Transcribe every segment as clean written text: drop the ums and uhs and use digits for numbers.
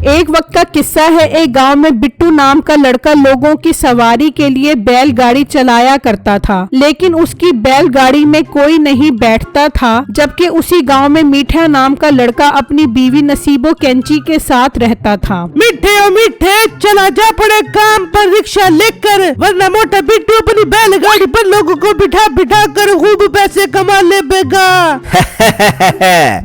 एक वक्त का किस्सा है। एक गांव में बिट्टू नाम का लड़का लोगों की सवारी के लिए बैलगाड़ी चलाया करता था, लेकिन उसकी बैलगाड़ी में कोई नहीं बैठता था। जबकि उसी गांव में मीठा नाम का लड़का अपनी बीवी नसीबो कैंची के साथ रहता था। मीठे ओ मीठे, चला जा पड़े काम पर रिक्शा लेकर, वरना मोटा बिट्टू अपनी बैलगाड़ी पर लोगों को बिठा बिठा कर खूब पैसे कमा लेगा।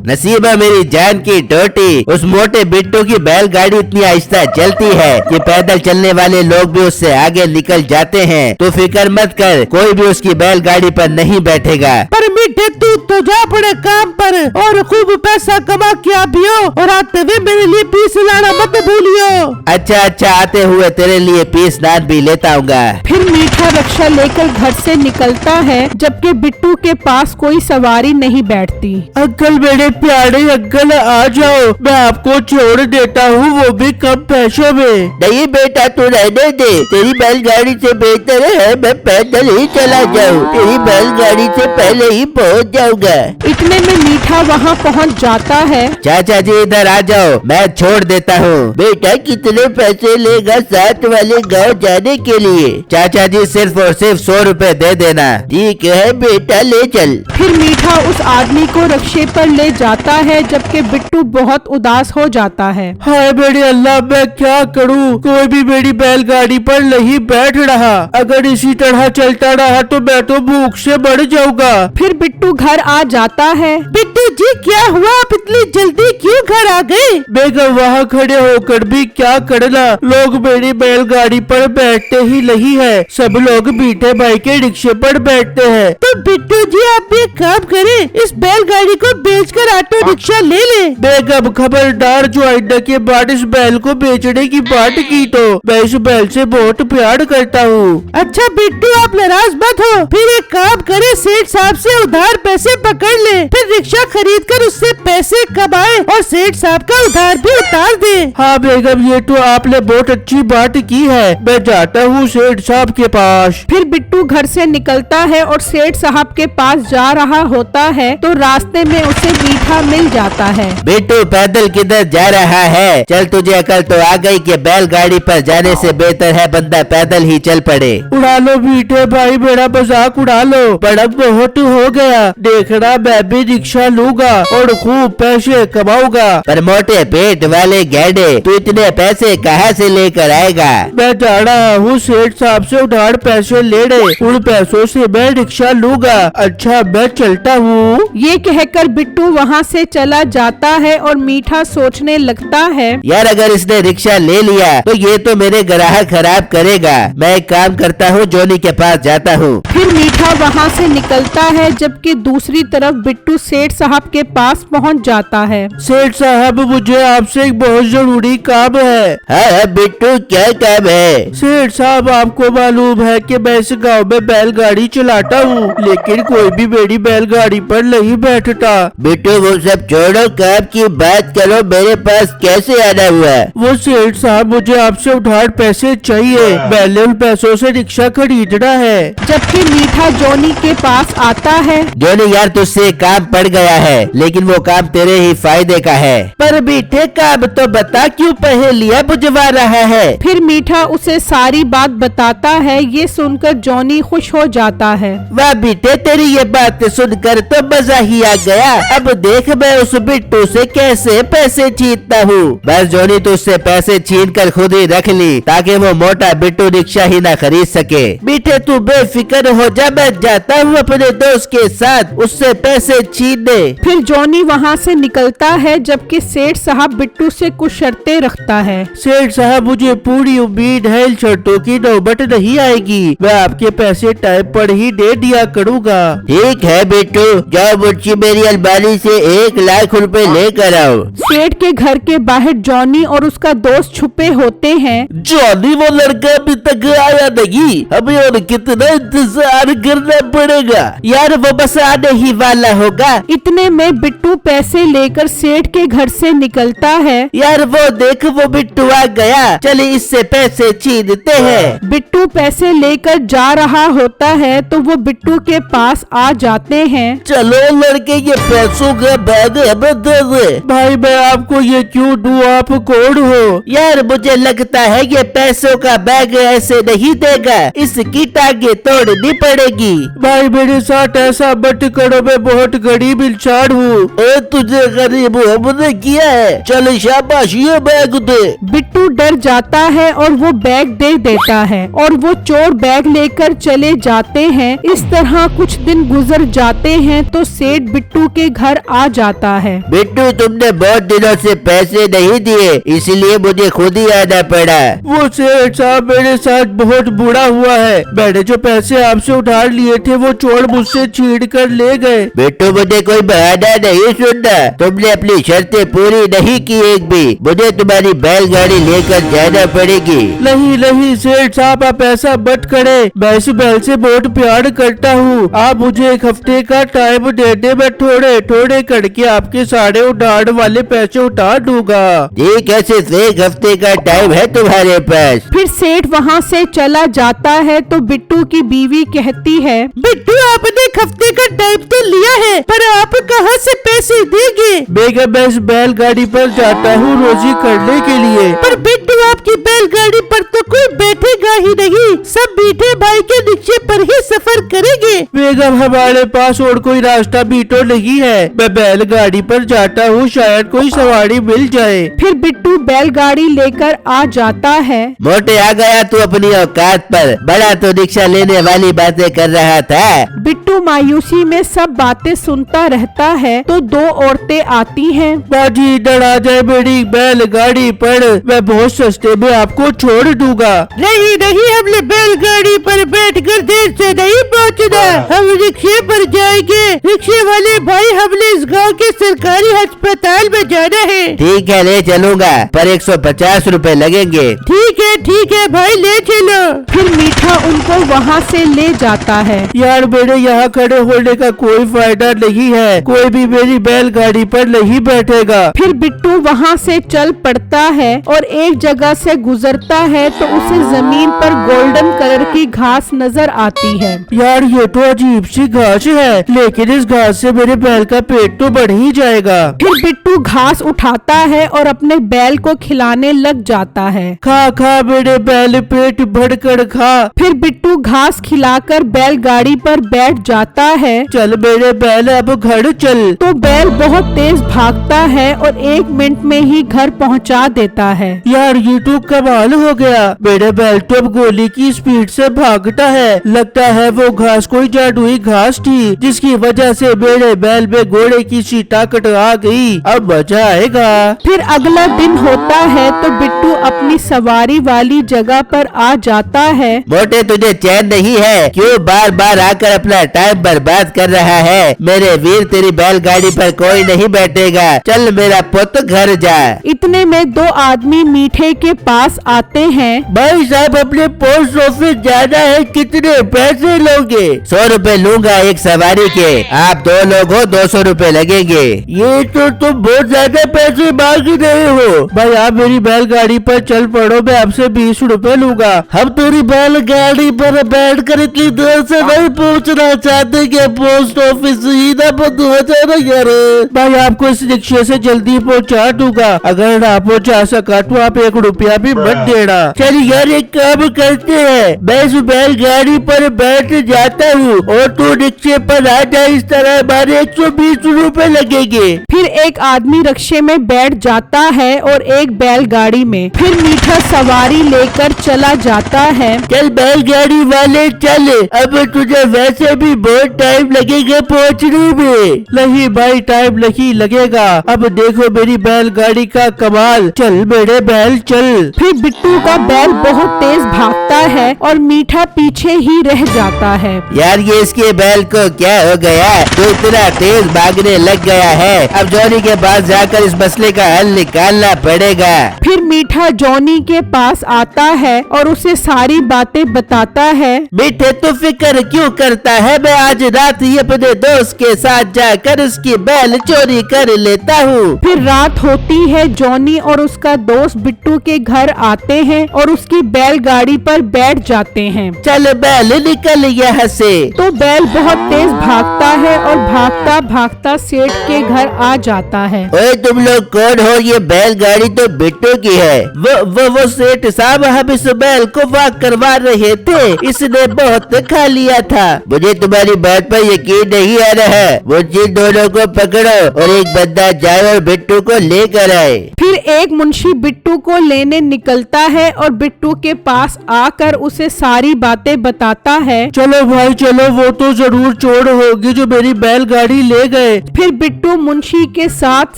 नसीबा मेरी जान की टोटी, उस मोटे बिट्टू की बैलगाड़ी इतनी आहिस्ता चलती है कि पैदल चलने वाले लोग भी उससे आगे निकल जाते हैं। तो फिक्र मत कर, कोई भी उसकी बैलगाड़ी पर नहीं बैठेगा। पर मीठे तू तो जा पड़े काम पर और खूब पैसा कमा के आबियो, और आते हुए मेरे लिए पीस लाना मत भूलियो। अच्छा, आते हुए तेरे लिए पीस नान भी लेता आऊंगा। फिर मीठा रिक्शा लेकर घर से निकलता है, जबकि बिट्टू के पास कोई सवारी नहीं बैठती। अंकल, मेरे प्यारे अंकल, आ जाओ, मैं आपको छोड़ देता हूँ, वो भी कम पैसों में। नहीं बेटा, तू रहने दे, तेरी बैलगाड़ी से बेहतर है मैं पैदल ही चला जाऊँ। तेरी बैलगाड़ी से पहले ही पहुँच जाऊंगा। इतने में मीठा वहाँ पहुँच जाता है। चाचा जी इधर आ जाओ, मैं छोड़ देता हूँ। बेटा कितने पैसे लेगा साथ वाले गाँव जाने के लिए? चाचा जी सिर्फ और सिर्फ 100 रुपए दे देना। ठीक है बेटा, ले चल। फिर मीठा उस आदमी को रिक्शे पर ले जाता है, जबकि बिट्टू बहुत उदास हो जाता है। हाय मेरे अल्लाह, मैं क्या करूँ? कोई भी मेरी बैलगाड़ी पर नहीं बैठ रहा। अगर इसी तरह चलता रहा तो मैं तो भूख से मर जाऊंगा। फिर बिट्टू घर आ जाता है। बिट्टू जी, क्या हुआ? आप इतनी जल्दी क्यों घर आ गए? बेगम, वहाँ खड़े होकर भी क्या करना, लोग मेरी बैलगाड़ी पर बैठते ही नहीं है, सब लोग मीठे भाई के रिक्शे पर बैठते हैं। तो बिट्टू जी, आप एक काम करें, इस बैलगाड़ी को बेचकर ऑटो रिक्शा ले ले। बेगम खबरदार, जो आइंदा के बाद इस बैल को बेचने की बात की तो मैं इस बैल से बहुत प्यार करता हूँ। अच्छा बिट्टू, आप नाराज मत हो। फिर एक काम करे, सेठ साहब से उधार पैसे पकड़ ले, फिर रिक्शा खरीद कर उससे पैसे कमाए और सेठ साहब का उधार भी उतार दे। हाँ बेगम, ये तो आपने बहुत अच्छी बात की है, मैं जाता हूँ सेठ साहब के पास। फिर बिट्टू घर से निकलता है और सेठ साहब के पास जा रहा होता है, तो रास्ते में उसे मीठा मिल जाता है। बिट्टू पैदल किधर जा रहा है? चल, तुझे अकल तो आ गई कि बैलगाड़ी पर जाने से बेहतर है बंदा पैदल ही चल पड़े। उड़ा लो मीठे भाई, मेरा मजाक उड़ा लो, बड़ा बहुत हो गया। देखना, मैं भी रिक्शा लूंगा और खूब पैसे कमाऊंगा। पर मोटे पेट वाले गैडे, तू इतने पैसे कहाँ से लेकर आएगा? मैं जा रहा हूँ सेठ साहब से उधार पैसे लेने, उन पैसों से मैं रिक्शा लूंगा। अच्छा, मैं चलता हूँ। ये कहकर बिट्टू वहाँ से चला जाता है और मीठा सोचने लगता है, यार अगर इसने रिक्शा ले लिया तो ये तो मेरे ग्राहक खराब करेगा। मैं एक काम करता हूँ, जोनी के पास जाता हूँ। फिर मीठा वहाँ से निकलता है, जबकि दूसरी तरफ बिट्टू सेठ साहब के पास पहुँच जाता है। सेठ साहब, मुझे आपसे एक बहुत जरूरी काम है। हाँ बिट्टू, क्या काम है? सेठ साहब, आपको मालूम है कि मैं इस गांव में बैलगाड़ी चलाता हूँ, लेकिन कोई भी मेरी बैलगाड़ी पर नहीं बैठता। बिट्टू वो सब छोड़ो, काम की बात करो। मेरे पास कैसे आना हुआ? वो सेठ साहब, मुझे आपसे उधार पैसे चाहिए, मैंने उन पैसों से रिक्शा खरीदना है। जबकि मीठा जोनी के पास आता है। जोनी यार, तुझसे काम पड़ गया है, लेकिन वो काम तेरे ही फायदे का है। पर मीठे, काम तो बता, क्यों पहेलियां बुझवा रहा है? फिर मीठा उसे सारी बात बताता है। ये सुनकर जॉनी खुश हो जाता है। वाह बेटे, तेरी ये बात सुनकर तो मजा ही आ गया। अब देख मैं उस बिट्टू से कैसे पैसे छीनता हूँ। बस जोनी, तो उससे पैसे छीन कर खुद ही रख ली, ताकि वो मोटा बिट्टू रिक्शा ही ना खरीद सके। बेटे तू बेफिक्र हो जा, मैं जाता हूँ अपने दोस्त के साथ उससे पैसे छीनने। फिर जॉनी वहाँ से निकलता है, जबकि सेठ साहब बिट्टू से कुछ शर्तें रखता है। सेठ साहब, मुझे पूरी उम्मीद है इन शर्तों की नौबत नहीं आएगी, मैं आपके पैसे टाइम पर ही दे दिया करूँगा। ठीक है बिट्टू, जाओ मुझे मेरी अलमारी से 1 लाख रुपए लेकर आओ। सेठ के घर के बाहर जॉनी और उसका दोस्त छुपे होते हैं। जॉनी, वो लड़का अभी तक आया नहीं, हमें और कितना इंतजार करना पड़ेगा। यार वो बस आने ही वाला होगा। इतने में बिट्टू पैसे लेकर सेठ के घर से निकलता है। यार वो देख, वो बिट्टू आ गया, चलिए इससे पैसे छीनते हैं। बिट्टू पैसे लेकर जा रहा होता है तो वो बिट्टू के पास आ जाते हैं। चलो लड़के, ये पैसों का बैग हमें दे दे। भाई मैं आपको ये क्यों दूं, आप कौन हो? यार मुझे लगता है ये पैसों का बैग ऐसे नहीं देगा, इसकी टांगे तोड़नी पड़ेगी। भाई मेरे साथ ऐसा मत करो, मैं बहुत गरीब इंसान हूँ। तुझे गरीब हमने किया है, चल शाबाश ये बैग दे। बिट्टू डर जाता है और वो बैग दे देता है और वो चोर बैग लेकर चले जाते हैं। इस तरह कुछ दिन गुजर जाते हैं तो सेठ बिट्टू के घर आ जाता है। बिट्टू तुमने बहुत दिनों से पैसे नहीं दिए, इसलिए मुझे खुद ही आना पड़ा। वो सेठ साहब मेरे साथ बहुत बुरा हुआ है, मैंने जो पैसे आपसे उधार लिए थे वो चोर मुझसे छीन कर ले गए। बिट्टू मुझे कोई बहाना नहीं सुनना, तुमने अपनी शर्तें पूरी नहीं की एक भी, मुझे तुम्हारी बैलगाड़ी लेकर जाना पड़ेगी। नहीं नहीं सेठ साहब, आप ऐसा मत करें, मैं इस बैल से बहुत प्यार करता हूँ। आप मुझे एक हफ्ते का टाइम दे दे, मैं थोड़े थोड़े करके आपके सारे उधार वाले पैसे उतार दूंगा। ठीक है, सिर्फ एक हफ्ते का टाइम है तुम्हारे पास। फिर सेठ वहाँ से चला जाता है तो बिट्टू की बीवी कहती है, बिट्टू आपने एक हफ्ते का टाइम तो लिया है, पर आप कहाँ से पैसे देंगे? बेगम मैं इस बैलगाड़ी पर जाता हूँ रोजी करने के लिए। पर बिट्टू आपकी बैलगाड़ी पर तो कोई बैठेगा ही नहीं, सब मीठे भाई के रिक्शे पर ही सफर करेंगे। बेगम हमारे पास और कोई रास्ता भी तो नहीं है, मैं बैलगाड़ी पर जाता हूँ, शायद कोई सवारी मिल जाए। फिर बिट्टू बैलगाड़ी लेकर आ जाता है। मोटे आ गया तू अपनी औकात पर, बड़ा तो रिक्शा लेने वाली बातें कर रहा था। बिट्टू मायूसी में सब बातें सुनता रहता है तो दो औरतें आती हैं। बाजी इधर आ जाए, मेरी बैलगाड़ी पर मैं बहुत सस्ते में आपको छोड़ दूंगा। नहीं नहीं, हमने बैलगाड़ी पर बैठकर देर से नहीं पहुंचना, हम रिक्शे पर जाएंगे। रिक्शे वाले भाई, हमने इस गांव के सरकारी अस्पताल में जाना है। ठीक है ले चलूंगा, पर 150 रुपए लगेंगे। ठीक है भाई, ले चलो। फिर मीठा उनको वहाँ से ले जाता है। यार मेरे यहाँ खड़े होने का कोई फायदा नहीं है, कोई भी मेरी बैलगाड़ी पर नहीं बैठेगा। फिर बिट्टू वहाँ से चल पड़ता है और एक जगह से गुजरता है तो उसे जमीन पर गोल्डन कलर की घास नजर आती है। यार ये तो अजीब सी घास है, लेकिन इस घास से मेरे बैल का पेट तो बढ़ ही जाएगा। फिर बिट्टू घास उठाता है और अपने बैल को खिलाने लग जाता है। खा खा मेरे बैल, पेट भरकर खा। फिर बिट्टू घास खिलाकर बैलगाड़ी पर बैठ जाता है। चल मेरे बैल अब घर चल। तो बैल बहुत तेज भागता है और 1 मिनट में ही घर पहुंचा देता है। यार ये तो कमाल हो गया, मेरे बैल तो अब गोली की स्पीड से भागता है। लगता है वो घास कोई जादुई घास थी, जिसकी वजह से मेरे बैल में घोड़े की सी ताकत आ गई। अब मजा आएगा। फिर अगला दिन होता है तो बिट्टू अपनी सवारी वाली जगह पर आ जाता है। मोटे तुझे चैन नहीं है, क्यों बार बार आकर अपना टाइम बर्बाद कर रहा है? मेरे वीर तेरी बैलगाड़ी पर कोई नहीं बैठेगा, चल मेरा पुत्र घर जा। इतने में 2 आदमी मीठे के पास आते हैं। भाई साहब अपने पोस्ट ऑफिस जाना है, कितने पैसे लोगे? 100 रुपए लूंगा एक सवारी के, आप 2 लोग हो 200 रुपए लगेंगे। ये तो तुम बहुत ज्यादा पैसे मांग रहे हो। भाई आप मेरी बैलगाड़ी पर चल पड़ो, मैं आपसे 20 रुपए लूंगा। हम तेरी बैलगाड़ी पर बैठ कर इतनी देर से नहीं पहुंचना चाहते कि पोस्ट ऑफिस ही ना बंद हो जाए यार। भाई आपको इस रिक्शे से जल्दी पहुंचा दूंगा, अगर ना पहुंचा सका तो आप 1 रुपया भी मत देना। चल यार एक काम करते हैं, मैं इस बैलगाड़ी पर बैठ जाता हूँ और तू रिक्शे पर आ जा, इस तरह हमारे 120 रुपए लगेंगे। फिर एक आदमी रिक्शे में बैठ जाता है और एक बैलगाड़ी में। फिर मीठा सवारी लेकर चला जाता है। चल बैलगाड़ी वाले चल, अब तुझे वैसे भी बहुत टाइम लगेगा पहुँचने में। नहीं भाई टाइम नहीं लगेगा, अब देखो मेरी बैलगाड़ी का कमाल। चल मेरे बैल चल। फिर बिट्टू का बैल बहुत तेज भागता है और मीठा पीछे ही रह जाता है। यार ये इसके बैल को क्या हो गया, तो इतना तेज भागने लग गया है। अब जॉनी के पास जाकर इस मसले का हल निकालना पड़ेगा। फिर मीठा जॉनी के पास आता है और उसे सारी बातें बताता है। मीठे तू फिक्र क्यों करता है, मैं आज रात ही अपने दोस्त के साथ जाकर उसकी बैल चोरी कर लेता हूँ। फिर रात होती है। जॉनी और उसका दोस्त बिट्टू के घर आते हैं और उसकी बैलगाड़ी पर बैठ जाते हैं। चल बैल निकल यहाँ से। तो बैल बहुत तेज भागता है और भागता भागता सेठ के घर आ जाता है। ओए तुम लोग कौन हो? ये बैलगाड़ी तो बिट्टू की है। वो सेठ साहब, हम इस बैल को वॉक करवा रहे थे, इसने बहुत खा लिया था। मुझे तुम्हारी बात पर यकीन नहीं आ रहा है। वो जिन दोनों को पकड़ो और एक बंदा जाए और बिट्टू को लेकर आए। फिर एक मुंशी बिट्टू को लेने निकलता है और बिट्टू के पास आकर उसे सारी बातें बताता है। चलो भाई चलो, वो तो जरूर चोर होगी जो मेरी बैलगाड़ी ले गए। फिर बिट्टू मुंशी के साथ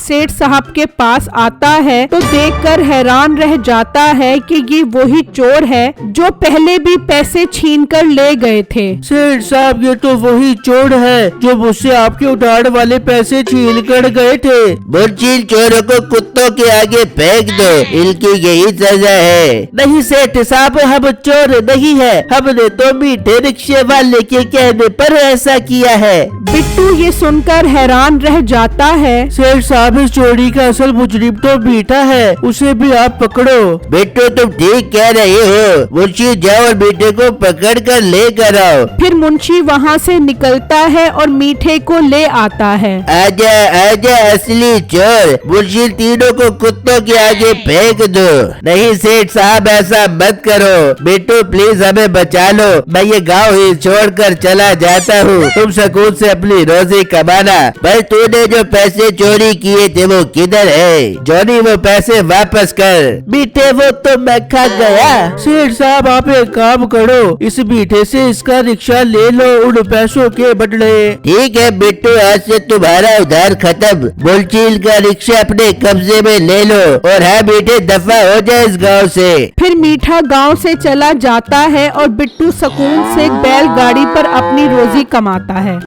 सेठ साहब के पास आता है तो देखकर हैरान रह जाता है कि ये वही चोर है जो पहले भी पैसे छीन कर ले गए थे। सेठ साहब, ये तो वही चोर है जो मुझसे आपके उधार वाले पैसे छीन कर गए थे। मुंशी, चोरों को कुत्तों के आगे फेंक दो, इनकी यही सजा है। नहीं सेठ साहब, हम चोर नहीं है, हमने तो मीठे रिक्शे वाले के कहने पर ऐसा किया है। बिट्टू ये सुनकर हैरान रह जाता है। सेठ साहब, इस चोरी का असल मुजरिम तो मीठा है, उसे भी आप पकड़ो। बिट्टू तुम ठीक कह रहे हो। मुंशी जाओ और मीठे को पकड़ कर लेकर आओ। फिर मुंशी वहाँ से निकलता है और मीठे को ले आता है। आजा आजा असली चोर। मुंशी, तीनों को कुत्तों के आगे फेंक दो। नहीं सेठ साहब, ऐसा मत करो। बिट्टू प्लीज हमें बचा लो, मैं ये गाँव ही छोड़कर चला जाता हूँ। तुम सुकून से अपनी रोजी कमाना। पर तूने जो पैसे चोरी किए थे वो किधर है? जॉनी, वो पैसे वापस कर। मीठे, वो तो मैं खा गया। सेठ साहब, आप एक काम करो, इस मीठे से इसका रिक्शा ले लो उन पैसों के बदले। ठीक है बिट्टू, आज से तुम्हारा उधार खत्म। मुंशी का रिक्शा अपने कब्जे में ले लो और हाँ मीठे, दफा हो जाए इस गाँव से। फिर मीठा गांव से चला जाता है और बिट्टू सुकून से बैलगाड़ी पर अपनी रोजी कमाता है।